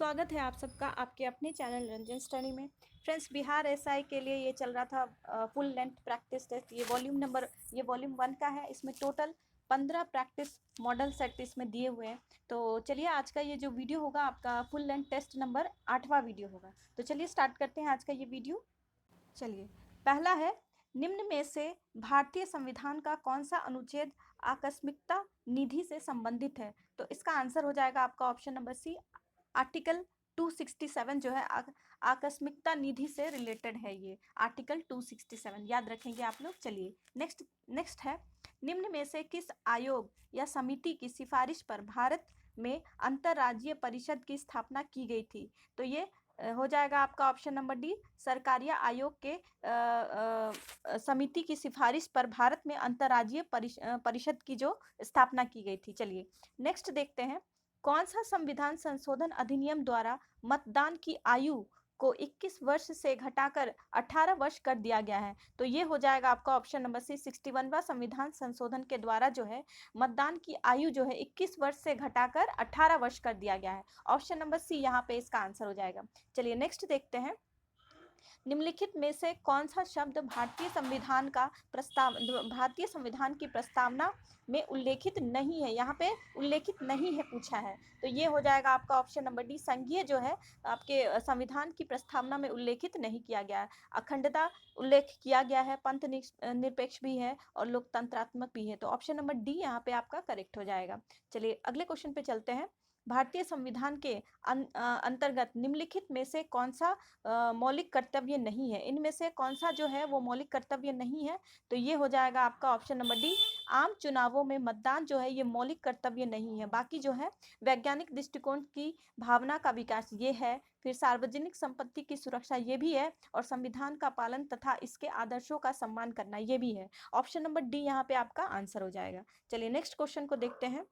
स्वागत है आप सबका आपके अपने चैनल रंजन स्टडी में। फ्रेंड्स, बिहार एसआई के लिए ये चल रहा था फुल लेंथ प्रैक्टिस टेस्ट। ये वॉल्यूम 1 का है। इसमें टोटल 15 प्रैक्टिस मॉडल सेट इसमें दिए हुए हैं। तो चलिए, आज का ये जो वीडियो होगा आपका फुल लेंथ टेस्ट नंबर 8वां वीडियो होगा। तो चलिए स्टार्ट करते हैं आज का ये वीडियो। चलिए, पहला है, निम्न में से भारतीय संविधान का कौन सा अनुच्छेद आकस्मिकता निधि से संबंधित है? तो इसका आंसर हो जाएगा आपका ऑप्शन नंबर सी, आर्टिकल 267 जो है आकस्मिकता निधि से रिलेटेड है। ये आर्टिकल 267 याद रखेंगे आप लोग। चलिए नेक्स्ट है, निम्न में से किस आयोग या समिति की सिफारिश पर भारत में अंतर्राज्यीय परिषद की स्थापना की गई थी? तो ये हो जाएगा आपका ऑप्शन नंबर डी, सरकारिया आयोग के समिति की सिफारिश पर भारत में अंतर्राज्यीय परिषद की जो स्थापना की गई थी। चलिए नेक्स्ट देखते हैं, कौन सा संविधान संशोधन अधिनियम द्वारा मतदान की आयु को 21 वर्ष से घटाकर 18 वर्ष कर दिया गया है? तो ये हो जाएगा आपका ऑप्शन नंबर सी, 61वां संविधान संशोधन के द्वारा जो है मतदान की आयु जो है 21 वर्ष से घटाकर 18 वर्ष कर दिया गया है। ऑप्शन नंबर सी यहाँ पे इसका आंसर हो जाएगा। चलिए नेक्स्ट देखते हैं, निम्नलिखित में से कौन सा शब्द भारतीय संविधान की प्रस्तावना में उल्लेखित नहीं है? यहाँ पे उल्लेखित नहीं है पूछा है। तो ये हो जाएगा आपका ऑप्शन नंबर डी, संघीय जो है आपके संविधान की प्रस्तावना में उल्लेखित नहीं किया गया है। अखंडता उल्लेख किया गया है, पंथ निरपेक्ष भी है और लोकतंत्रात्मक भी है। तो ऑप्शन नंबर डी यहाँ पे आपका करेक्ट हो जाएगा। चलिए अगले क्वेश्चन पे चलते हैं, भारतीय संविधान के अंतर्गत निम्नलिखित में से कौन सा मौलिक कर्तव्य नहीं है? इनमें से कौन सा जो है वो मौलिक कर्तव्य नहीं है? तो ये हो जाएगा आपका ऑप्शन नंबर डी, आम चुनावों में मतदान जो है ये मौलिक कर्तव्य नहीं है। बाकी जो है वैज्ञानिक दृष्टिकोण की भावना का विकास ये है, फिर सार्वजनिक संपत्ति की सुरक्षा ये भी है, और संविधान का पालन तथा इसके आदर्शों का सम्मान करना ये भी है। ऑप्शन नंबर डी यहाँ पे आपका आंसर हो जाएगा। चलिए नेक्स्ट क्वेश्चन को देखते हैं,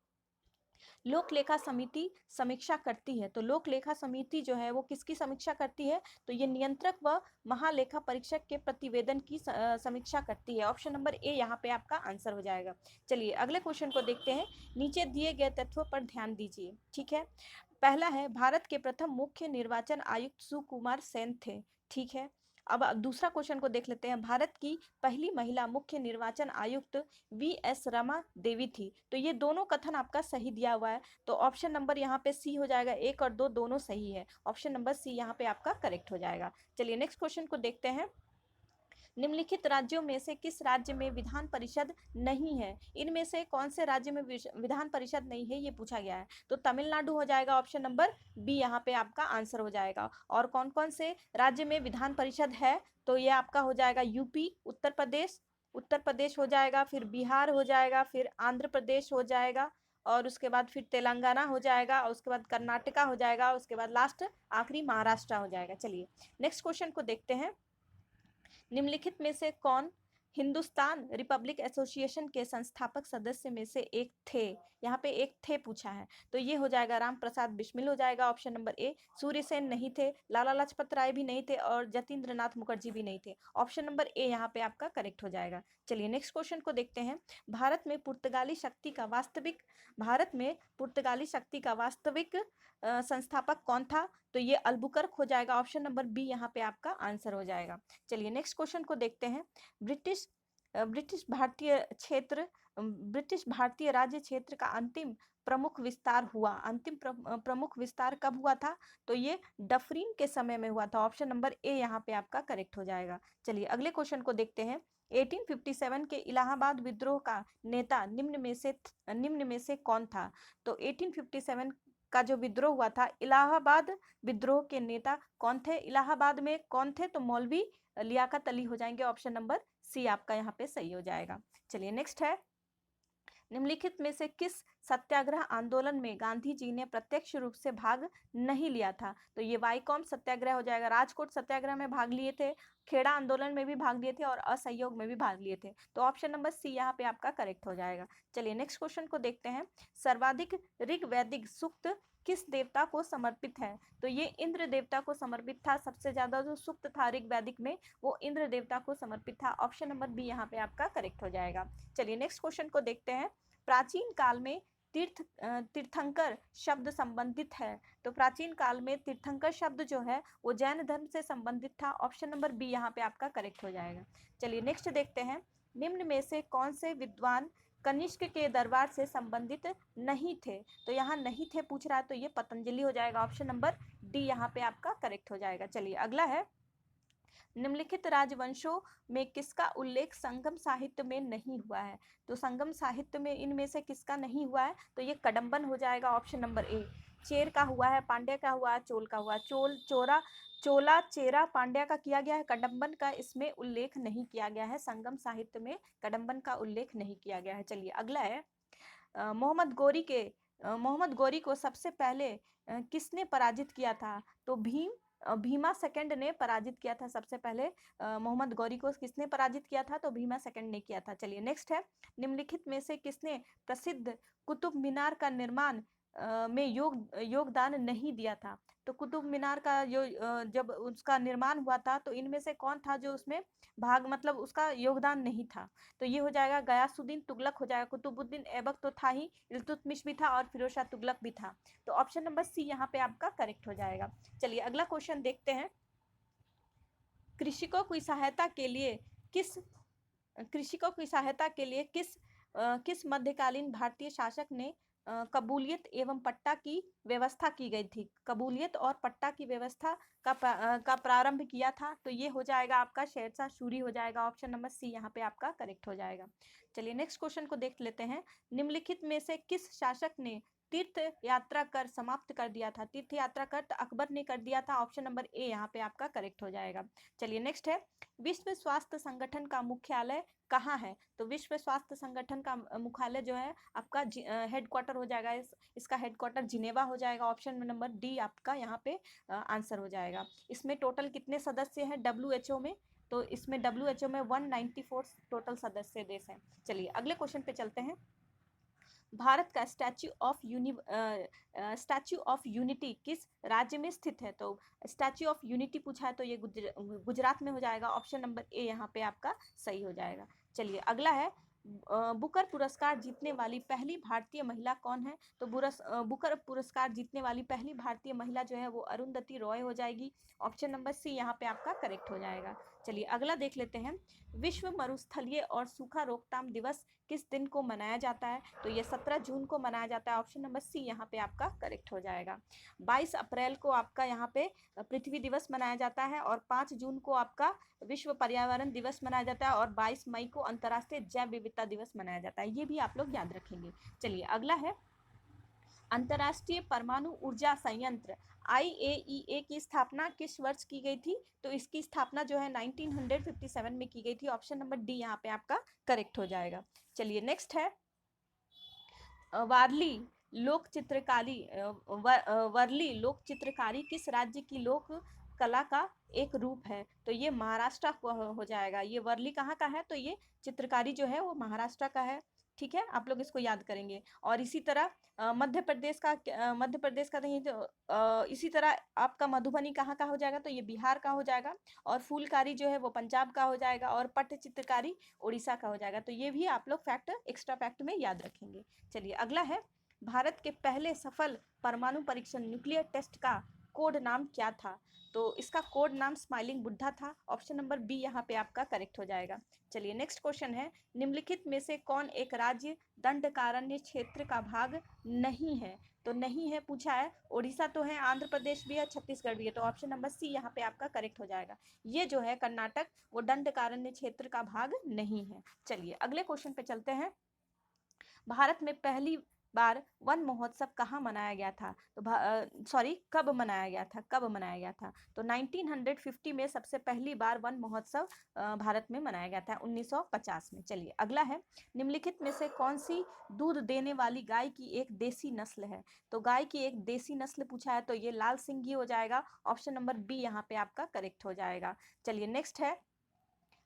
लोक लेखा समिति समीक्षा करती है। तो लोक लेखा समिति जो है वो किसकी समीक्षा करती है? तो ये नियंत्रक व महालेखा परीक्षक के प्रतिवेदन की समीक्षा करती है। ऑप्शन नंबर ए यहाँ पे आपका आंसर हो जाएगा। चलिए अगले क्वेश्चन को देखते हैं, नीचे दिए गए तथ्यों पर ध्यान दीजिए। ठीक है, पहला है, भारत के प्रथम मुख्य निर्वाचन आयुक्त सुकुमार सेन थे। ठीक है, अब दूसरा क्वेश्चन को देख लेते हैं, भारत की पहली महिला मुख्य निर्वाचन आयुक्त वी.एस. रमा देवी थी। तो ये दोनों कथन आपका सही दिया हुआ है। तो ऑप्शन नंबर यहाँ पे सी हो जाएगा, 1 और 2 दोनों सही है। ऑप्शन नंबर सी यहाँ पे आपका करेक्ट हो जाएगा। चलिए नेक्स्ट क्वेश्चन को देखते हैं, निम्नलिखित राज्यों में से किस राज्य में विधान परिषद नहीं है? इनमें से कौन से राज्य में विधान परिषद नहीं है ये पूछा गया है। तो तमिलनाडु हो जाएगा ऑप्शन नंबर बी, यहाँ पे आपका आंसर हो जाएगा। और कौन कौन से राज्य में विधान परिषद है? तो ये आपका हो जाएगा यूपी, उत्तर प्रदेश हो जाएगा, फिर बिहार हो जाएगा, फिर आंध्र प्रदेश हो जाएगा, और उसके बाद फिर तेलंगाना हो जाएगा, और उसके बाद कर्नाटका हो जाएगा, उसके बाद लास्ट आखिरी महाराष्ट्र हो जाएगा। चलिए नेक्स्ट क्वेश्चन को देखते हैं, निम्नलिखित में से कौन हिंदुस्तान रिपब्लिक एसोसिएशन के संस्थापक सदस्य में से एक थे? यहाँ पे एक थे पूछा है। तो ये हो जाएगा राम प्रसाद बिस्मिल हो जाएगा ऑप्शन नंबर ए, सूर्यसेन नहीं थे, लाला लाजपत राय भी नहीं थे, और जतीन्द्र नाथ मुखर्जी भी नहीं थे। ऑप्शन नंबर ए यहाँ पे आपका करेक्ट हो जाएगा। चलिए नेक्स्ट क्वेश्चन को देखते हैं, भारत में पुर्तगाली शक्ति का वास्तविक संस्थापक कौन था? तो ये अल्बुकर्क हो जाएगा। ऑप्शन नंबर बी यहाँ पे आपका आंसर हो जाएगा। चलिए नेक्स्ट क्वेश्चन को देखते हैं, ब्रिटिश भारतीय राज्य क्षेत्र का अंतिम प्रमुख विस्तार कब हुआ था? तो ये डफरीन के समय में हुआ था। ऑप्शन नंबर ए यहाँ पे आपका करेक्ट हो जाएगा। चलिए अगले क्वेश्चन को देखते हैं, 1857 के इलाहाबाद विद्रोह का नेता निम्न में से कौन था? तो 1857 का जो विद्रोह हुआ था, इलाहाबाद विद्रोह के नेता कौन थे? इलाहाबाद में कौन थे? तो मौलवी लियाकत अली हो जाएंगे। ऑप्शन नंबर सी आपका यहाँ पे सही हो जाएगा। चलिए नेक्स्ट है, निम्नलिखित में से किस सत्याग्रह आंदोलन में गांधी जी ने प्रत्यक्ष रूप से भाग नहीं लिया था? तो ये वाईकॉम सत्याग्रह हो जाएगा। राजकोट सत्याग्रह में भाग लिए थे, खेड़ा आंदोलन में भी भाग लिए थे, और असहयोग में भी भाग लिए थे। तो ऑप्शन नंबर सी यहाँ पे आपका करेक्ट हो जाएगा। चलिए नेक्स्ट क्वेश्चन को देखते हैं, सर्वाधिक ऋग्वैदिक सूक्त किस देवता को समर्पित है? तो ये इंद्र देवता को समर्पित था। सबसे ज्यादा जो सूक्त था ऋग्वैदिक में वो इंद्र देवता को समर्पित था। ऑप्शन नंबर बी यहाँ पे आपका करेक्ट हो जाएगा। चलिए नेक्स्ट क्वेश्चन को देखते हैं, प्राचीन काल में तीर्थंकर शब्द संबंधित है? तो प्राचीन काल में तीर्थंकर शब्द जो है वो जैन धर्म से संबंधित था। ऑप्शन नंबर बी यहाँ पे आपका करेक्ट हो जाएगा। चलिए नेक्स्ट देखते हैं, निम्न में से कौन से विद्वान कनिष्क के दरबार से संबंधित नहीं थे? तो यहाँ नहीं थे पूछ रहा है, तो ये पतंजलि हो जाएगा। ऑप्शन नंबर डी यहाँ पे आपका करेक्ट हो जाएगा। चलिए अगला है, निम्नलिखित राजवंशों में किसका उल्लेख संगम साहित्य में नहीं हुआ है? तो संगम साहित्य में इनमें से किसका नहीं हुआ है? तो ये कडम्बन हो जाएगा। Option number A. चेर का हुआ है, पांड्या का हुआ है, चोल का हुआ है। चोला चेरा पांड्या का किया गया है, कडम्बन का इसमें उल्लेख नहीं किया गया है। संगम साहित्य में कडम्बन का उल्लेख नहीं किया गया है। चलिए अगला है, मोहम्मद गौरी को सबसे पहले किसने पराजित किया था? तो भीमा सेकंड ने पराजित किया था सबसे पहले। मोहम्मद गौरी को किसने पराजित किया था? तो भीमा सेकंड ने किया था। चलिए नेक्स्ट है, निम्नलिखित में से किसने प्रसिद्ध कुतुब मीनार का निर्माण में योगदान नहीं दिया था? तो कुतुब मीनार का जब उसका निर्माण हुआ था तो इनमें से कौन था जो उसमें भाग मतलब उसका योगदान नहीं था? तो ये हो जाएगा गयासुद्दीन तुगलक हो जाएगा। कुतुबुद्दीन ऐबक तो था ही, इल्तुतमिश भी था और फिरोज शाह तुगलक भी था। तो ऑप्शन नंबर सी यहाँ पे आपका करेक्ट हो जाएगा। चलिए अगला क्वेश्चन देखते हैं, कृषकों की सहायता के लिए किस मध्यकालीन भारतीय शासक ने कबूलियत एवं पट्टा की व्यवस्था की गई थी? कबूलियत और पट्टा की व्यवस्था का प्रारंभ किया था? तो ये हो जाएगा आपका शेरशाह सूरी हो जाएगा। ऑप्शन नंबर सी यहाँ पे आपका करेक्ट हो जाएगा। चलिए नेक्स्ट क्वेश्चन को देख लेते हैं, निम्नलिखित में से किस शासक ने तीर्थ यात्रा कर समाप्त कर दिया था? तीर्थ यात्रा कर तो अकबर ने कर दिया था। ऑप्शन नंबर ए यहाँ पे आपका करेक्ट हो जाएगा। चलिए नेक्स्ट है, विश्व स्वास्थ्य संगठन का मुख्यालय कहाँ है? तो विश्व स्वास्थ्य संगठन का मुख्यालय जो है आपका हेडक्वार्टर हो जाएगा, इसका हेडक्वार्टर जिनेवा हो जाएगा। ऑप्शन नंबर डी आपका यहाँ पे आंसर हो जाएगा। इसमें टोटल कितने सदस्य हैं डब्ल्यूएचओ में? तो इसमें डब्ल्यूएचओ में 194 टोटल सदस्य देश हैं। चलिए अगले क्वेश्चन पे चलते हैं, भारत का स्टैच्यू ऑफ यूनिटी किस राज्य में स्थित है? तो स्टैच्यू ऑफ यूनिटी पूछा है तो ये गुजरात में हो जाएगा। ऑप्शन नंबर ए यहाँ पे आपका सही हो जाएगा। चलिए अगला है, बुकर पुरस्कार जीतने वाली पहली भारतीय महिला कौन है? तो बुकर पुरस्कार जीतने वाली पहली भारतीय महिला जो है वो अरुंधति रॉय हो जाएगी। ऑप्शन नंबर सी यहाँ पे आपका करेक्ट हो जाएगा। चलिए अगला देख लेते हैं, विश्व मरुस्थलीय और सूखा रोकथाम दिवस किस दिन को मनाया जाता है? तो ये 17 जून को मनाया जाता है। ऑप्शन नंबर सी यहाँ पे आपका करेक्ट हो जाएगा। 22 अप्रैल को आपका यहाँ पे पृथ्वी दिवस मनाया जाता है और 5 जून को आपका विश्व पर्यावरण दिवस मनाया जाता है और 22 मई को अंतर्राष्ट्रीय जैव विविधता दिवस मनाया जाता है। ये भी आप लोग याद रखेंगे। चलिए अगला है, अंतर्राष्ट्रीय परमाणु ऊर्जा संयंत्र IAEA की स्थापना किस वर्ष की गई थी? तो इसकी स्थापना जो है 1957 में की गई थी। ऑप्शन नंबर डी यहाँ पे आपका करेक्ट हो जाएगा। चलिए नेक्स्ट है, वारली लोक चित्रकारी किस राज्य की लोक कला का एक रूप है? तो ये महाराष्ट्र हो जाएगा। ये वर्ली कहाँ का है? तो ये चित्रकारी जो है वो महाराष्ट्र का है। ठीक है, आप लोग इसको याद करेंगे। और इसी तरह मध्य प्रदेश का नहीं तो इसी तरह आपका मधुबनी कहाँ का हो जाएगा? तो ये बिहार का हो जाएगा। और फूलकारी जो है वो पंजाब का हो जाएगा और पट्ट चित्रकारी उड़ीसा का हो जाएगा। तो ये भी आप लोग फैक्ट एक्स्ट्रा फैक्ट में याद रखेंगे। चलिए अगला है, भारत के पहले सफल परमाणु परीक्षण न्यूक्लियर टेस्ट का कोड नाम क्या था? तो इसका कोड नाम स्माइलिंग बुद्धा था। ऑप्शन नंबर बी यहाँ पे आपका करेक्ट हो जाएगा। चलिए नेक्स्ट क्वेश्चन है, निम्नलिखित में से कौन एक राज्य दंडकारण्य क्षेत्र का भाग नहीं है? तो नहीं है पूछा है, उड़ीसा तो है, आंध्र प्रदेश भी है, छत्तीसगढ़ भी है। तो ऑप्शन नंबर सी यहाँ पे आपका करेक्ट हो जाएगा। ये जो है कर्नाटक, वो दंडकारण्य क्षेत्र का भाग नहीं है। चलिए अगले क्वेश्चन पे चलते हैं, भारत में पहली बार वन महोत्सव कहाँ मनाया गया था? तो कब मनाया गया था? तो 1950 में सबसे पहली बार वन महोत्सव भारत में मनाया गया था 1950 में। चलिए अगला है, निम्नलिखित में से कौन सी दूध देने वाली गाय की एक देसी नस्ल है? तो गाय की एक देसी नस्ल पूछा है तो ये लाल सिंगी हो जाएगा। ऑप्शन नंबर बी यहाँ पे आपका करेक्ट हो जाएगा। चलिए नेक्स्ट है,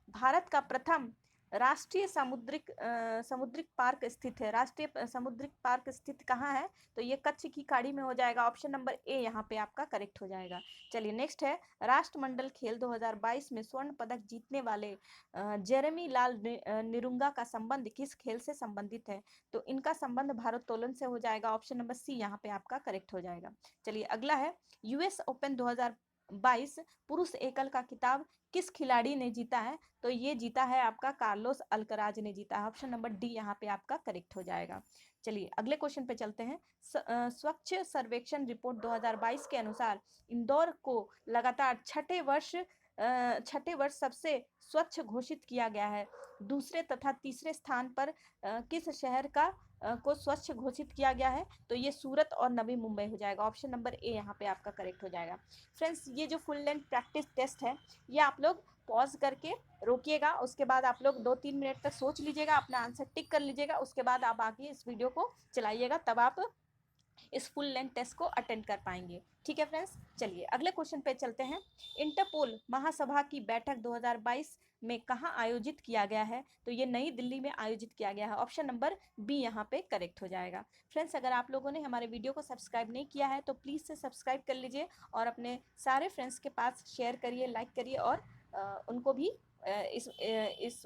भारत का प्रथम राष्ट्रीय समुद्रिक पार्क स्थित है? राष्ट्रीय समुद्रिक पार्क स्थित कहाँ है? तो ये कच्छ की खाड़ी में हो जाएगा। ऑप्शन नंबर ए यहाँ पे आपका करेक्ट हो जाएगा। चलिए नेक्स्ट है, राष्ट्रमंडल खेल 2022 में स्वर्ण पदक जीतने वाले जेरेमी लाल निरुंगा का संबंध किस खेल से संबंधित है? तो इनका संबंध भारोत्तोलन से हो जाएगा। ऑप्शन नंबर सी यहाँ पे आपका करेक्ट हो जाएगा। चलिए अगला है, यूएस ओपन 2022 पुरुष एकल का खिताब किस खिलाड़ी ने जीता है? तो ये जीता है आपका कार्लोस अल्कराज ने जीता है। ऑप्शन नंबर डी यहाँ पे आपका करेक्ट हो जाएगा। चलिए अगले क्वेश्चन पे चलते हैं। स्वच्छ सर्वेक्षण रिपोर्ट 2022 के अनुसार इंदौर को लगातार छठे वर्ष सबसे स्वच्छ घोषित किया गया है। दूसरे तथा तीसरे स्थान पर किस शहर को स्वच्छ घोषित किया गया है? तो ये सूरत और नवी मुंबई हो जाएगा। ऑप्शन नंबर ए यहाँ पे आपका करेक्ट हो जाएगा। फ्रेंड्स, ये जो फुल लेंथ प्रैक्टिस टेस्ट है, ये आप लोग पॉज करके रोकिएगा, उसके बाद आप लोग 2-3 मिनट तक सोच लीजिएगा, अपना आंसर टिक कर लीजिएगा, उसके बाद आप आगे इस वीडियो को चलाइएगा, तब आप इस फुल लेंथ टेस्ट को अटेंड कर पाएंगे। ठीक है फ्रेंड्स, चलिए अगले क्वेश्चन पे चलते हैं। इंटरपोल महासभा की बैठक 2022 में कहाँ आयोजित किया गया है? तो ये नई दिल्ली में आयोजित किया गया है। ऑप्शन नंबर बी यहाँ पे करेक्ट हो जाएगा। फ्रेंड्स, अगर आप लोगों ने हमारे वीडियो को सब्सक्राइब नहीं किया है तो प्लीज़ से सब्सक्राइब कर लीजिए और अपने सारे फ्रेंड्स के पास शेयर करिए, लाइक करिए और उनको भी इस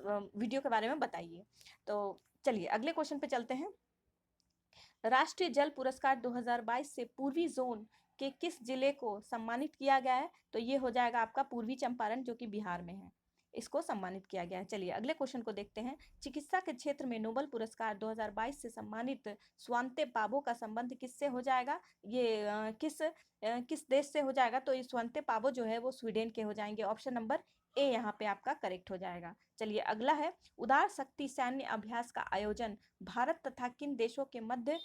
वीडियो के बारे में बताइए। तो चलिए अगले क्वेश्चन पे चलते हैं। राष्ट्रीय जल पुरस्कार 2022 से पूर्वी जोन के किस जिले को सम्मानित किया गया है? तो ये हो जाएगा आपका पूर्वी चंपारण, जो कि बिहार में है, इसको सम्मानित किया गया है। चलिए अगले क्वेश्चन को देखते हैं। चिकित्सा के क्षेत्र में नोबेल पुरस्कार 2022 से सम्मानित स्वांते पाबो का संबंध किससे हो जाएगा? ये किस देश से हो जाएगा? तो ये स्वांते पाबो जो है वो स्वीडन के हो जाएंगे। ऑप्शन नंबर ए यहाँ पे आपका करेक्ट हो जाएगा। चलिए अगला है, उदार शक्ति सैन्य अभ्यास का आयोजन भारत तथा किन देशों के मध्य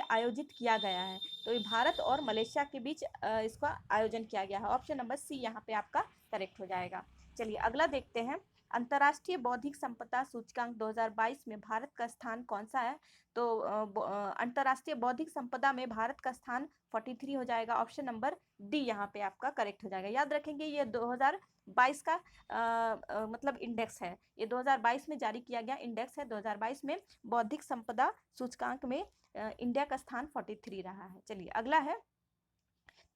आयोजित किया गया है? तो ये भारत और मलेशिया के बीच इसका आयोजन किया गया है। ऑप्शन नंबर सी यहाँ पे आपका करेक्ट हो जाएगा। चलिए अगला देखते हैं। अंतर्राष्ट्रीय बौद्धिक संपदा सूचकांक 2022 में भारत का स्थान कौन सा है? तो अंतर्राष्ट्रीय बौद्धिक संपदा में भारत का स्थान 43 हो जाएगा। ऑप्शन नंबर डी यहाँ पे आपका करेक्ट हो जाएगा। याद रखेंगे, ये 2022 का मतलब इंडेक्स है। ये 2022 में जारी किया गया इंडेक्स है। 2022 में बौद्धिक संपदा सूचकांक में इंडिया का स्थान 43 रहा है। चलिए अगला है,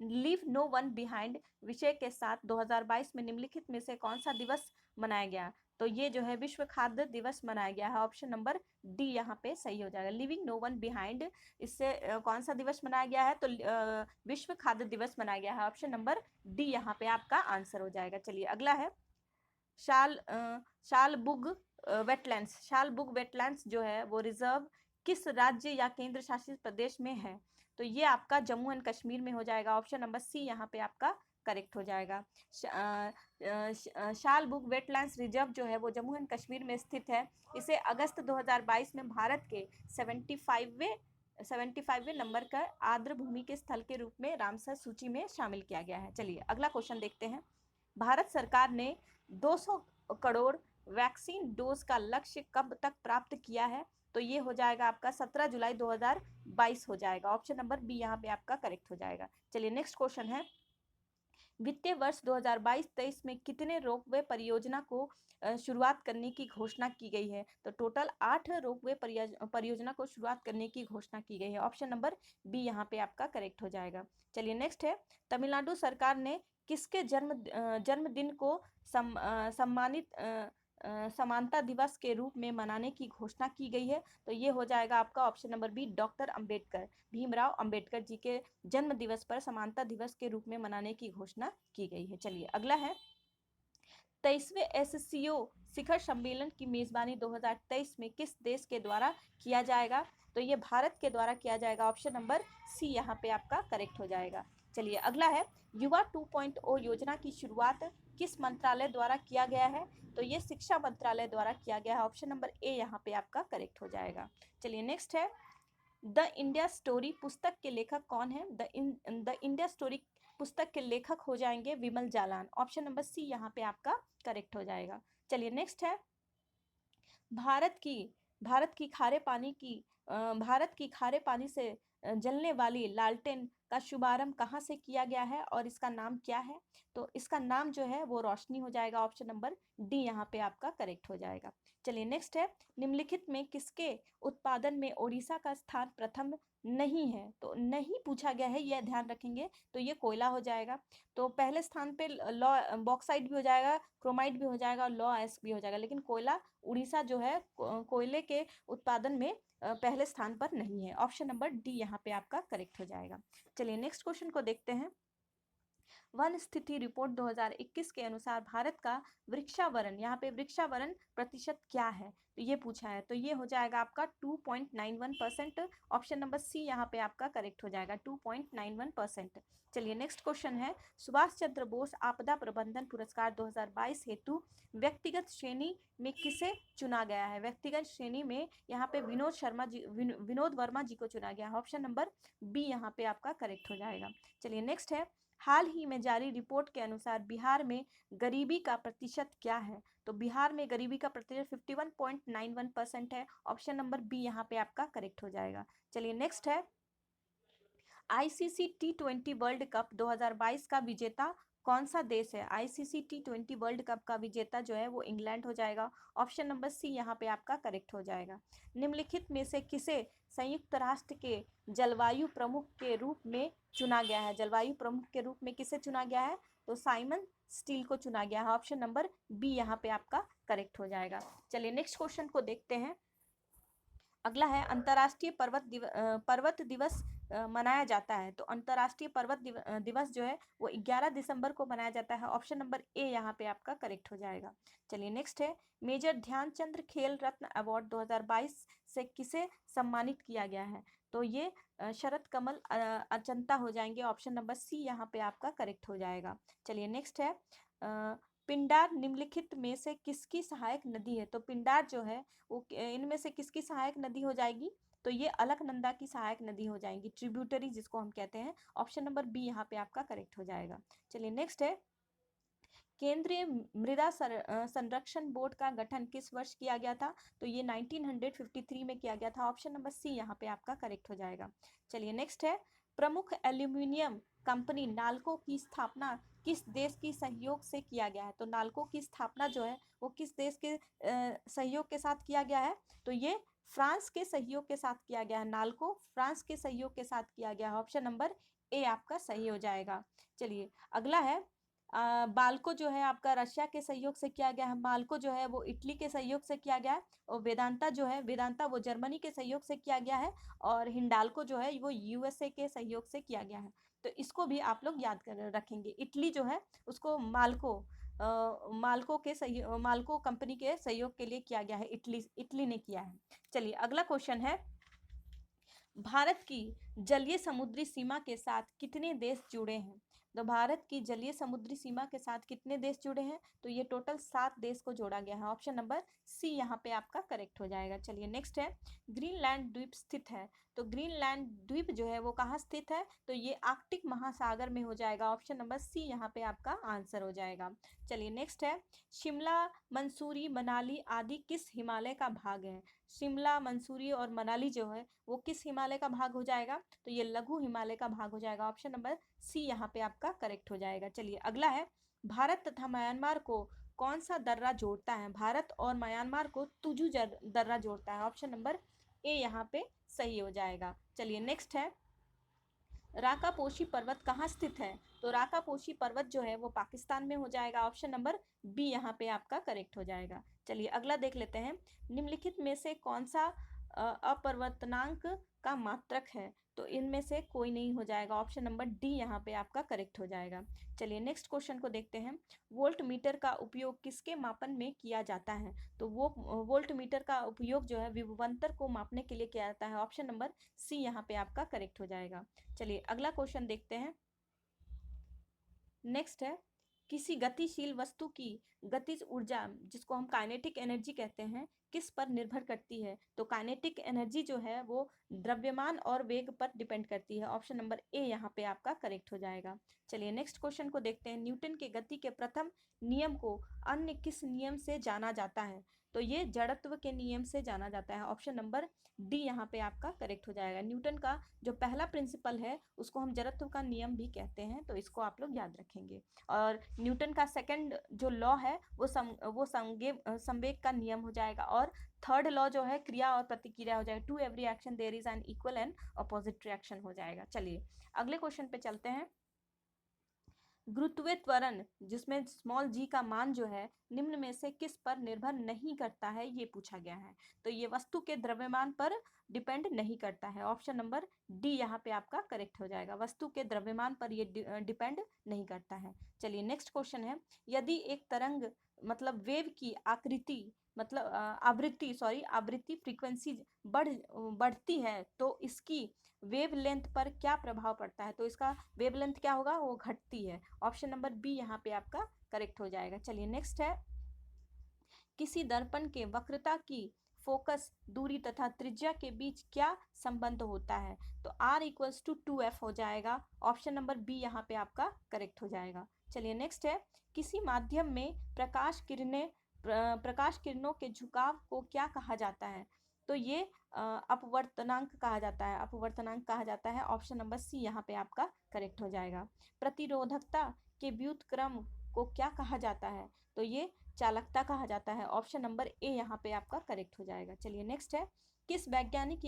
लीव नो वन बिहाइंड विषय के साथ 2022 में निम्नलिखित में से कौन सा दिवस मनाया गया? तो ये जो है विश्व खाद्य दिवस मनाया गया है। ऑप्शन नंबर डी यहाँ पे सही हो जाएगा। लिविंग नो वन बिहाइंड, इससे कौन सा दिवस मनाया गया है? तो विश्व खाद्य दिवस मनाया गया है। ऑप्शन नंबर डी यहाँ पे आपका आंसर हो जाएगा। चलिए अगला है, शालबुग वेटलैंड्स जो है वो रिजर्व किस राज्य या केंद्र शासित प्रदेश में है? तो ये आपका जम्मू एंड कश्मीर में हो जाएगा। ऑप्शन नंबर सी यहाँ पे आपका करेक्ट हो जाएगा। शालबुग वेटलैंड्स रिजर्व जो है वो जम्मू एंड कश्मीर में स्थित है। इसे अगस्त 2022 में भारत के 75वें नंबर का आर्द्र भूमि के स्थल के रूप में रामसर सूची में शामिल किया गया है। चलिए अगला क्वेश्चन देखते हैं। भारत सरकार ने 200 करोड़ वैक्सीन डोज का लक्ष्य कब तक प्राप्त किया है? तो ये हो जाएगा आपका 17 जुलाई 2022 हो जाएगा। ऑप्शन नंबर बी यहाँ पे आपका करेक्ट हो जाएगा। चलिए नेक्स्ट क्वेश्चन है, वित्तीय वर्ष 2022-23 में कितने रोपवे परियोजना को शुरुआत करने की घोषणा की गई है? तो टोटल 8 रोपवे परियोजना को शुरुआत करने की घोषणा की गई है। ऑप्शन नंबर बी यहाँ पे आपका करेक्ट हो जाएगा। चलिए नेक्स्ट है, तमिलनाडु सरकार ने किसके जन्मदिन को सम्मानित समानता दिवस के रूप में मनाने की घोषणा की गई है? तो ये हो जाएगा आपका option number B, doctor Ambedkar, Bhimrao Ambedkar ji के जन्म दिवस पर समानता दिवस के रूप में मनाने की घोषणा की गई है। चलिए अगला है, 23वें एससीओ शिखर सम्मेलन की मेजबानी 2023 में किस देश के द्वारा किया जाएगा? तो ये भारत के द्वारा किया जाएगा। ऑप्शन नंबर सी यहाँ पे आपका करेक्ट हो जाएगा। चलिए अगला है, युवा 2.0 योजना की शुरुआत किस मंत्रालय द्वारा किया गया है? तो ये शिक्षा मंत्रालय द्वारा किया गया है। ऑप्शन नंबर ए यहाँ पे आपका करेक्ट हो जाएगा। चलिए नेक्स्ट है, द इंडिया स्टोरी पुस्तक के लेखक कौन है? द इंडिया स्टोरी पुस्तक के लेखक हो जाएंगे विमल जालान। ऑप्शन नंबर सी यहाँ पे आपका करेक्ट हो जाएगा। चलिए नेक्स्ट है, भारत की खारे पानी से जलने वाली लालटेन का शुभारंभ कहाँ से किया गया है और इसका नाम क्या है? तो इसका नाम जो है वो रोशनी हो जाएगा। ऑप्शन नंबर डी यहाँ पे आपका करेक्ट हो जाएगा। चलिए नेक्स्ट है, निम्नलिखित में किसके उत्पादन में ओडिशा का स्थान प्रथम नहीं है? तो नहीं पूछा गया है, यह ध्यान रखेंगे। तो ये कोयला हो जाएगा। तो पहले स्थान पे लॉ बॉक्साइट भी हो जाएगा, क्रोमाइट भी हो जाएगा और लॉ एस्क भी हो जाएगा, लेकिन कोयला उड़ीसा जो है कोयले के उत्पादन में पहले स्थान पर नहीं है। ऑप्शन नंबर डी यहाँ पे आपका करेक्ट हो जाएगा। चलिए नेक्स्ट क्वेश्चन को देखते हैं। वन स्थिति रिपोर्ट 2021 के अनुसार भारत का वृक्षावरण, यहाँ पे वृक्षावरण प्रतिशत क्या है? तो ये पूछा है। तो ये हो जाएगा आपका 2.91%। ऑप्शन नंबर सी यहाँ पे आपका करेक्ट हो जाएगा, 2.91%। चलिए नेक्स्ट क्वेश्चन है, सुभाष चंद्र बोस आपदा प्रबंधन पुरस्कार 2022 हेतु व्यक्तिगत श्रेणी में किसे चुना गया है? व्यक्तिगत श्रेणी में यहाँ पे विनोद वर्मा जी को चुना गया है। ऑप्शन नंबर बी यहाँ पे आपका करेक्ट हो जाएगा। चलिए नेक्स्ट है, हाल ही में जारी रिपोर्ट के अनुसार बिहार में गरीबी का प्रतिशत क्या है? तो बिहार में गरीबी का प्रतिशत 51.91% है। ऑप्शन नंबर बी यहाँ पे आपका करेक्ट हो जाएगा। चलिए नेक्स्ट है, आईसीसी T20 वर्ल्ड कप 2022 का विजेता कौन सा देश है? आईसीसी T20 वर्ल्ड कप का विजेता जो है वो इंग्लैंड हो जाएगा। ऑप्शन नंबर सी यहाँ पे आपका करेक्ट हो जाएगा। निम्नलिखित में से किसे संयुक्त राष्ट्र के जलवायु प्रमुख के रूप में चुना गया है? जलवायु प्रमुख के रूप में किसे चुना गया है? तो साइमन स्टील को चुना गया है। ऑप्शन नंबर बी यहाँ पे आपका करेक्ट हो जाएगा। चलिए नेक्स्ट क्वेश्चन को देखते हैं। अगला है, अंतर्राष्ट्रीय पर्वत दिवस मनाया जाता है। तो अंतर्राष्ट्रीय पर्वत दिवस जो है वो 11 दिसंबर को मनाया जाता है। ऑप्शन नंबर ए यहाँ पे आपका करेक्ट हो जाएगा। चलिए नेक्स्ट है, मेजर ध्यानचंद खेल रत्न अवार्ड 2022 से किसे सम्मानित किया गया है? तो ये शरद कमल अचंता हो जाएंगे। ऑप्शन नंबर सी यहाँ पे आपका करेक्ट हो जाएगा। चलिए नेक्स्ट है, पिंडार निम्नलिखित में से किसकी सहायक नदी है? तो पिंडार जो है वो इनमें से किसकी सहायक नदी हो जाएगी? तो ये अलकनंदा की सहायक नदी हो जाएंगी, ट्रिब्यूटरी जिसको हम कहते हैं। ऑप्शन नंबर बी यहाँ पे आपका करेक्ट हो जाएगा। चलिए नेक्स्ट है, केंद्रीय मृदा संरक्षण बोर्ड का गठन किस वर्ष किया गया था? तो ये 1953 में किया गया था। ऑप्शन नंबर सी यहाँ पे आपका करेक्ट हो जाएगा। चलिए नेक्स्ट है, प्रमुख एल्यूमिनियम कंपनी नाल्को की स्थापना किस देश की सहयोग से किया गया है? तो नाल्को की स्थापना जो है वो किस देश के सहयोग के साथ किया गया है? तो ये फ्रांस के सहयोग के साथ किया गया है। नाल्को फ्रांस के सहयोग के साथ किया गया है। ऑप्शन नंबर ए आपका सही हो जाएगा। चलिए अगला है, बाल्को जो है आपका रशिया के सहयोग से किया गया है। माल्को जो है वो इटली के सहयोग से किया गया है। और वेदांता जो है, वेदांता वो जर्मनी के सहयोग से किया गया है। और हिंडाल्को जो है वो यूएसए के सहयोग से किया गया है। तो इसको भी आप लोग याद कर रखेंगे। इटली जो है उसको माल्को कंपनी के सहयोग के लिए किया गया है। इटली ने किया है। चलिए अगला क्वेश्चन है, भारत की जलीय समुद्री सीमा के साथ कितने देश जुड़े हैं? तो भारत की जलीय समुद्री सीमा के साथ कितने देश जुड़े हैं? तो ये टोटल 7 देश को जोड़ा गया है। ऑप्शन नंबर सी यहाँ पे आपका करेक्ट हो जाएगा। चलिए नेक्स्ट है, ग्रीनलैंड द्वीप स्थित है। तो ग्रीनलैंड द्वीप जो है वो कहाँ स्थित है? तो ये आर्कटिक महासागर में हो जाएगा। ऑप्शन नंबर सी यहाँ पे आपका आंसर हो जाएगा। चलिए नेक्स्ट है, शिमला, मंसूरी, मनाली आदि किस हिमालय का भाग है? शिमला, मंसूरी और मनाली जो है वो किस हिमालय का भाग हो जाएगा? तो ये लघु हिमालय का भाग हो जाएगा। ऑप्शन नंबर सी यहाँ पे आपका करेक्ट हो जाएगा। चलिए अगला है, भारत तथा म्यांमार को कौन सा दर्रा जोड़ता है? भारत और म्यांमार को तुजु दर्रा जोड़ता है। ऑप्शन नंबर ए यहाँ पे सही हो जाएगा। चलिए नेक्स्ट है, राकापोशी पर्वत कहाँ स्थित है? तो राकापोशी पर्वत जो है वो पाकिस्तान में हो जाएगा। ऑप्शन नंबर बी यहाँ पे आपका करेक्ट हो जाएगा। चलिए अगला देख लेते हैं, निम्नलिखित में से कौन सा अपवर्तनांक का मात्रक है? तो इनमें से कोई नहीं हो जाएगा। ऑप्शन नंबर डी यहाँ पे आपका करेक्ट हो जाएगा। चलिए नेक्स्ट क्वेश्चन को देखते हैं, वोल्ट मीटर का उपयोग किसके मापन में किया जाता है? तो वो वोल्ट मीटर का उपयोग जो है विभवांतर को मापने के लिए किया जाता है। ऑप्शन नंबर सी यहाँ पे आपका करेक्ट हो जाएगा। चलिए अगला क्वेश्चन देखते हैं। नेक्स्ट है, किसी गतिशील वस्तु की गतिज ऊर्जा जिसको हम काइनेटिक एनर्जी कहते हैं किस पर निर्भर करती है? तो काइनेटिक एनर्जी जो है वो द्रव्यमान और वेग पर डिपेंड करती है। ऑप्शन नंबर ए यहाँ पे आपका करेक्ट हो जाएगा। चलिए नेक्स्ट क्वेश्चन को देखते हैं। न्यूटन के गति के प्रथम नियम को अन्य किस नियम से जाना जाता है? तो ये जड़त्व के नियम से जाना जाता है। ऑप्शन नंबर डी यहाँ पे आपका करेक्ट हो जाएगा। न्यूटन का जो पहला प्रिंसिपल है उसको हम जड़त्व का नियम भी कहते हैं, तो इसको आप लोग याद रखेंगे। और न्यूटन का सेकंड जो लॉ है वो संवेग का नियम हो जाएगा। और थर्ड लॉ जो है क्रिया और प्रतिक्रिया हो जाएगा। To every action there is an equal and opposite reaction हो जाएगा। चलिए अगले क्वेश्चन पे चलते हैं। गुरुत्वीय त्वरण जिसमें स्मॉल जी का मान जो है निम्न में से किस पर निर्भर नहीं करता है, ये पूछा गया है। तो ये वस्तु के द्रव्यमान पर डिपेंड नहीं करता है। ऑप्शन नंबर डी यहाँ पे आपका करेक्ट हो जाएगा। वस्तु के द्रव्यमान पर ये डिपेंड नहीं करता है। चलिए नेक्स्ट क्वेश्चन है। यदि एक तरंग मतलब वेव की आकृति मतलब आवृत्ति फ्रीक्वेंसी बढ़ती है तो इसकी वेवलेंथ पर क्या प्रभाव पड़ता है? तो इसका वेवलेंथ क्या होगा, वो घटती है। ऑप्शन नंबर बी यहाँ पे आपका करेक्ट हो जाएगा। चलिए नेक्स्ट है। किसी दर्पण के वक्रता की फोकस दूरी तथा त्रिज्या के बीच क्या संबंध होता है? तो R इक्वल्स टू 2F हो जाएगा। ऑप्शन नंबर बी यहाँ पे आपका करेक्ट हो जाएगा। चलिए नेक्स्ट है। किसी माध्यम में प्रकाश किरणों के झुकाव को क्या कहा जाता है? तो ये अपवर्तनांक कहा जाता है। ऑप्शन नंबर सी यहाँ पे आपका करेक्ट हो जाएगा। प्रतिरोधकता के व्युत्क्रम को क्या कहा जाता है? तो ये चालकता कहा जाता है। ऑप्शन नंबर ए यहाँ पे आपका करेक्ट हो जाएगा। चलिए नेक्स्ट है। किस वैज्ञानिक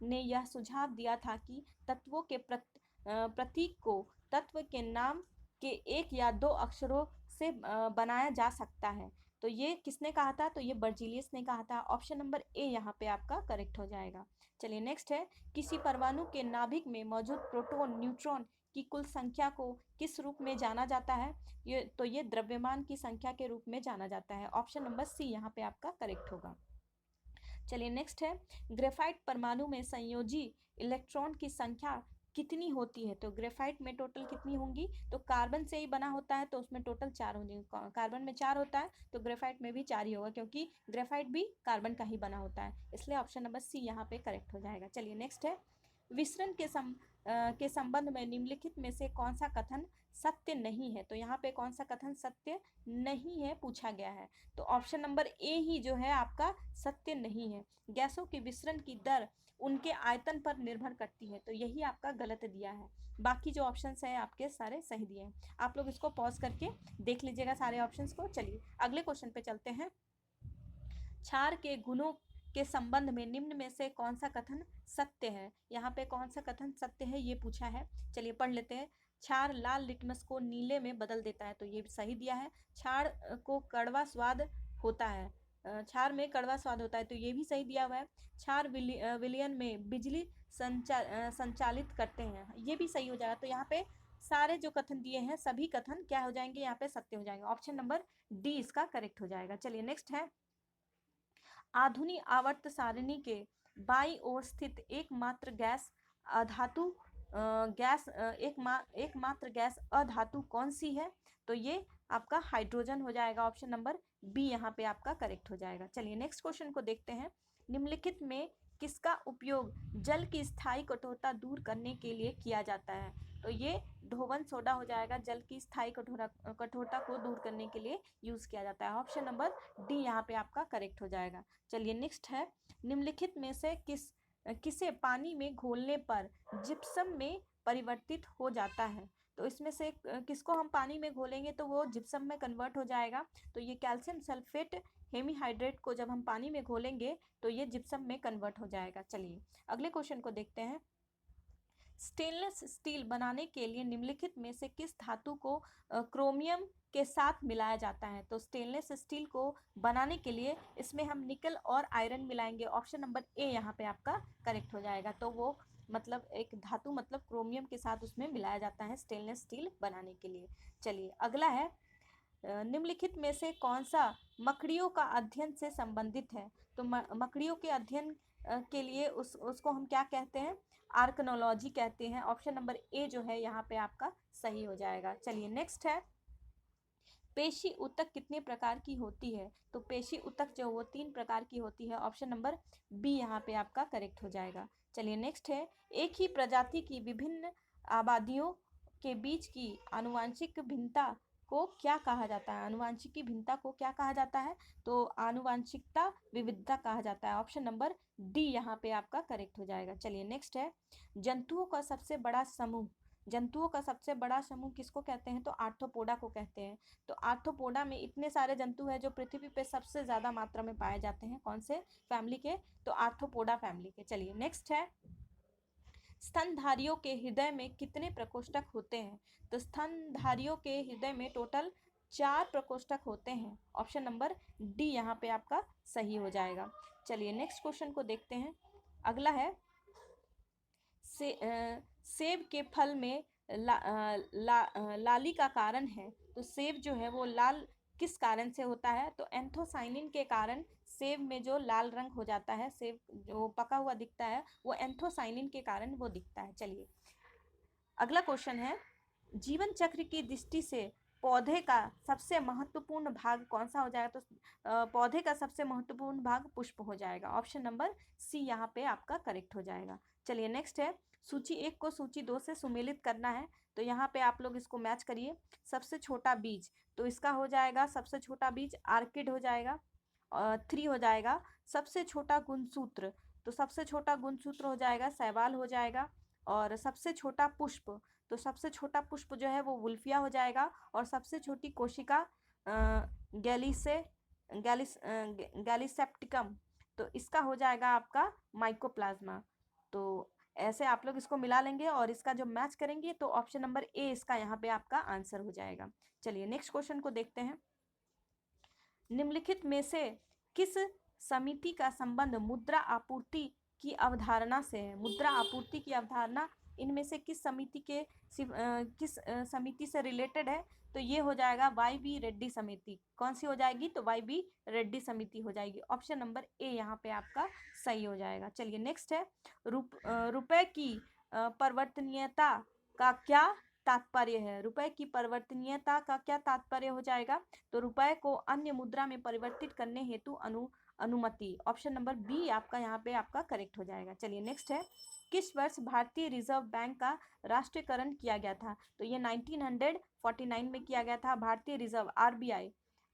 ने यह सुझाव दिया था कि तत्वों के प्रतीक को तत्व के नाम के एक या दो अक्षरों से बनाया जा सकता है? तो ये किसने कहा था? तो ये बर्जीलियस ने कहा था। ऑप्शन नंबर ए यहाँ पे आपका करेक्ट हो जाएगा। चलिए नेक्स्ट है। किसी परमाणु के नाभिक में मौजूद प्रोटॉन न्यूट्रॉन की कुल संख्या को किस रूप में जाना जाता है? ये द्रव्यमान की संख्या के रूप में जाना जाता है। ऑप्शन नंबर सी यहाँ पे आपका करेक्ट होगा। चलिए नेक्स्ट है। ग्रेफाइट परमाणु में संयोजी इलेक्ट्रॉन की संख्या कितनी होती है? तो ग्रेफाइट में टोटल कितनी होंगी? तो कार्बन से ही बना होता है तो उसमें टोटल 4 होंगी। कार्बन में 4 होता है तो ग्रेफाइट में भी 4 ही होगा, क्योंकि ग्रेफाइट भी कार्बन का ही बना होता है। इसलिए ऑप्शन नंबर सी यहाँ पे करेक्ट हो जाएगा। चलिए नेक्स्ट है। विसरण के संबंध में निम्नलिखित में से कौन सा कथन सत्य नहीं है? तो यहाँ पे कौन सा कथन सत्य नहीं है पूछा गया है। तो ऑप्शन नंबर ए ही जो है आपका सत्य नहीं है। गैसों के विसरण की दर उनके आयतन पर निर्भर करती है, तो यही आपका गलत दिया है। बाकी जो ऑप्शंस हैं आपके सारे सही दिए हैं। आप लोग इसको पॉज करके देख लीजिएगा सारे ऑप्शंस को। चलिए अगले क्वेश्चन पे चलते हैं। क्षार के गुणों के संबंध में निम्न में से कौन सा कथन सत्य है? यहाँ पे कौन सा कथन सत्य है ये पूछा है। चलिए पढ़ लेते हैं। क्षार लाल लिटमस को नीले में बदल देता है, तो ये सही दिया है। क्षार को कड़वा स्वाद होता है, क्षार में कड़वा स्वाद होता है, तो ये भी सही दिया हुआ है। क्षार विलयन में बिजली संचालित करते हैं, ये भी सही हो जाएगा। तो यहाँ पे सारे जो कथन दिए हैं सभी कथन क्या हो जाएंगे, यहाँ पे सत्य हो जाएंगे। ऑप्शन नंबर डी इसका करेक्ट हो जाएगा। चलिए नेक्स्ट है। आधुनिक आवर्त सारणी के बाईं ओर स्थित एकमात्र गैस अधातु कौन सी है? तो ये आपका हाइड्रोजन हो जाएगा। ऑप्शन नंबर बी यहाँ पे आपका करेक्ट हो जाएगा। चलिए नेक्स्ट क्वेश्चन को देखते हैं। निम्नलिखित में किसका उपयोग जल की स्थायी कठोरता दूर करने के लिए किया जाता है? तो ये ढोवन सोडा हो जाएगा। जल की स्थायी कठोरता को दूर करने के लिए यूज किया जाता है। ऑप्शन नंबर डी यहाँ पे आपका करेक्ट हो जाएगा। चलिए नेक्स्ट है। निम्नलिखित में से किसे पानी में घोलने पर जिप्सम में परिवर्तित हो जाता है? तो इसमें से किसको हम पानी में घोलेंगे तो वो जिप्सम में कन्वर्ट हो जाएगा। तो ये कैल्शियम सल्फेट हेमीहाइड्रेट को जब हम पानी में घोलेंगे तो ये जिप्सम में कन्वर्ट हो जाएगा। चलिए अगले क्वेश्चन को देखते हैं। स्टेनलेस स्टील बनाने के लिए निम्नलिखित में से किस धातु को क्रोमियम के साथ मिलाया जाता है? तो स्टेनलेस स्टील को बनाने के लिए इसमें हम निकल और आयरन मिलाएंगे। ऑप्शन नंबर ए यहाँ पे आपका करेक्ट हो जाएगा। तो वो मतलब एक धातु मतलब क्रोमियम के साथ उसमें मिलाया जाता है स्टेनलेस स्टील बनाने के लिए। चलिए अगला है। निम्नलिखित में से कौन सा मकड़ियों का अध्ययन से संबंधित है? तो मकड़ियों के अध्ययन के लिए उसको हम क्या कहते हैं? आर्कनोलॉजी कहते हैं। ऑप्शन नंबर ए जो है यहाँ पे आपका सही हो जाएगा। चलिए नेक्स्ट है। पेशी ऊतक कितने प्रकार की होती है? तो पेशी ऊतक जो वो 3 प्रकार की होती है। ऑप्शन नंबर बी यहाँ पे आपका करेक्ट हो जाएगा। चलिए नेक्स्ट है, एक ही प्रजाति की विभिन्न आबादियों के बीच की आनुवांशिक भिन्नता को क्या कहा जाता है? आनुवांशिकी भिन्नता को क्या कहा जाता है? तो आनुवांशिकता विविधता कहा जाता है। ऑप्शन नंबर डी यहाँ पे आपका करेक्ट हो जाएगा। चलिए नेक्स्ट है, जंतुओं का सबसे बड़ा समूह, जंतुओं का सबसे बड़ा समूह किसको कहते हैं? तो आर्थ्रोपोडा को कहते हैं। तो आर्थ्रोपोडा में इतने सारे जंतु हैं जो पृथ्वी पे सबसे ज़्यादा मात्रा में पाए जाते हैं। कौन से फैमिली के? तो आर्थ्रोपोडा फैमिली के। चलिए नेक्स्ट है, स्तनधारियों के हृदय में कितने प्रकोष्ठक होते हैं? तो स्तनधारियों के हृदय में टोटल 4 प्रकोष्ठक होते हैं। ऑप्शन नंबर डी यहाँ पे आपका सही हो जाएगा। चलिए नेक्स्ट क्वेश्चन को देखते हैं। अगला है, सेब के फल में लाली का कारण है। तो सेब जो है वो लाल किस कारण से होता है? तो एंथोसाइनिन के कारण सेब में जो लाल रंग हो जाता है, सेब जो पका हुआ दिखता है, वो एंथोसाइनिन के कारण वो दिखता है। चलिए अगला क्वेश्चन है, जीवन चक्र की दृष्टि से पौधे का सबसे महत्वपूर्ण भाग कौन सा हो जाएगा? तो पौधे का सबसे महत्वपूर्ण भाग पुष्प हो जाएगा। ऑप्शन नंबर सी यहाँ पे आपका करेक्ट हो जाएगा। चलिए नेक्स्ट है, सूची 1 को सूची 2 से सुमेलित करना है। तो यहाँ पे आप लोग इसको मैच करिए। सबसे छोटा बीज, तो इसका हो जाएगा सबसे छोटा बीज आर्किड हो जाएगा, 3 हो जाएगा। सबसे छोटा गुणसूत्र, तो सबसे छोटा गुणसूत्र हो जाएगा शैवाल हो जाएगा। और सबसे छोटा पुष्प, तो सबसे छोटा पुष्प जो है वो वुल्फिया हो जाएगा। और सबसे छोटी कोशिका गैलिसेप्टिकम, तो इसका हो जाएगा आपका माइकोप्लाज्मा। तो ऐसे आप लोग इसको मिला लेंगे और इसका जो मैच करेंगे तो ऑप्शन नंबर ए इसका यहाँ पे आपका आंसर हो जाएगा। चलिए नेक्स्ट क्वेश्चन को देखते हैं। निम्नलिखित में से किस समिति का संबंध मुद्रा आपूर्ति की अवधारणा से है? मुद्रा आपूर्ति की अवधारणा इनमें से किस समिति से रिलेटेड है? तो ये हो जाएगा वाई बी रेड्डी समिति। कौन सी हो जाएगी? तो वाई बी रेड्डी समिति हो जाएगी। ऑप्शन नंबर ए यहाँ पे आपका सही हो जाएगा। चलिए नेक्स्ट है, रुपए की परिवर्तनीयता का क्या तात्पर्य है? रुपए की परिवर्तनीयता का क्या तात्पर्य हो जाएगा? तो रुपए को अन्य मुद्रा में परिवर्तित करने हेतु अनुमति। ऑप्शन नंबर बी आपका यहाँ पे आपका करेक्ट हो जाएगा। चलिए नेक्स्ट है, किस वर्ष भारतीय रिजर्व बैंक का राष्ट्रीयकरण किया गया था? तो ये 1949 में किया गया था। भारतीय रिजर्व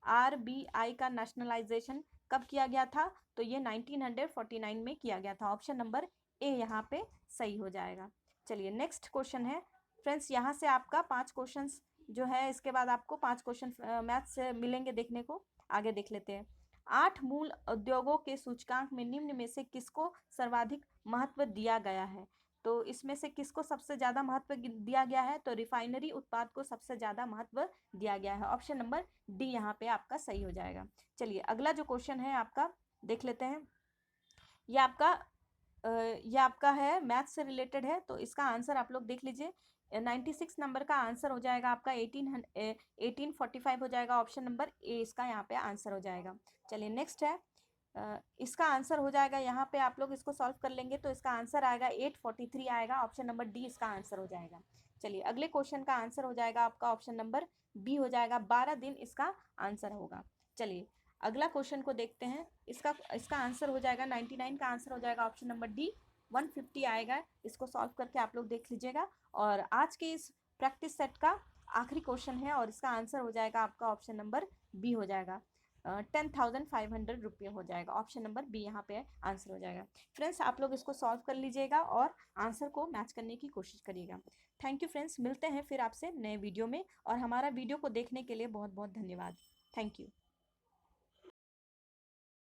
आरबीआई का नेशनलाइजेशन कब किया गया था? तो ये 1949 में किया गया था। ऑप्शन नंबर ए यहाँ पे सही हो जाएगा। चलिए नेक्स्ट क्वेश्चन है फ्रेंड्स, यहाँ से आपका 5 क्वेश्चन जो है, इसके बाद आपको 5 क्वेश्चन मैथ से मिलेंगे देखने को। आगे देख लेते हैं। 8 मूल उद्योगों के सूचकांक में निम्न में से किसको सर्वाधिक महत्व दिया गया है? तो इसमें से किसको सबसे ज़्यादा महत्व दिया गया है? तो रिफाइनरी उत्पाद को सबसे ज़्यादा महत्व दिया गया है। ऑप्शन नंबर डी यहाँ पे आपका सही हो जाएगा। चलिए अगला जो क्वेश्चन है आपका देख लेते हैं। ये आपका है मैथ से रिलेटेड है, तो इसका आंसर आप लोग देख लीजिए। 96 नंबर का आंसर हो जाएगा आपका 1845 हो जाएगा। ऑप्शन नंबर ए इसका यहाँ पे आंसर हो जाएगा। चलिए नेक्स्ट है, इसका आंसर हो जाएगा, यहाँ पे आप लोग इसको सॉल्व कर लेंगे तो इसका आंसर आएगा 843 आएगा। ऑप्शन नंबर डी इसका आंसर हो जाएगा। चलिए अगले क्वेश्चन का आंसर हो जाएगा आपका ऑप्शन नंबर बी हो जाएगा, 12 दिन इसका आंसर होगा। चलिए अगला क्वेश्चन को देखते हैं। इसका आंसर हो जाएगा 99 का आंसर हो जाएगा ऑप्शन नंबर डी, 150 आएगा। इसको सॉल्व करके आप लोग देख लीजिएगा। और आज के इस प्रैक्टिस सेट का आखिरी क्वेश्चन है और इसका आंसर हो जाएगा आपका ऑप्शन नंबर बी हो जाएगा, 10,500 रुपये हो जाएगा। ऑप्शन नंबर बी यहाँ पे आंसर हो जाएगा। फ्रेंड्स आप लोग इसको सॉल्व कर लीजिएगा और आंसर को मैच करने की कोशिश करिएगा। थैंक यू फ्रेंड्स, मिलते हैं फिर आपसे नए वीडियो में और हमारा वीडियो को देखने के लिए बहुत बहुत धन्यवाद। Thank you.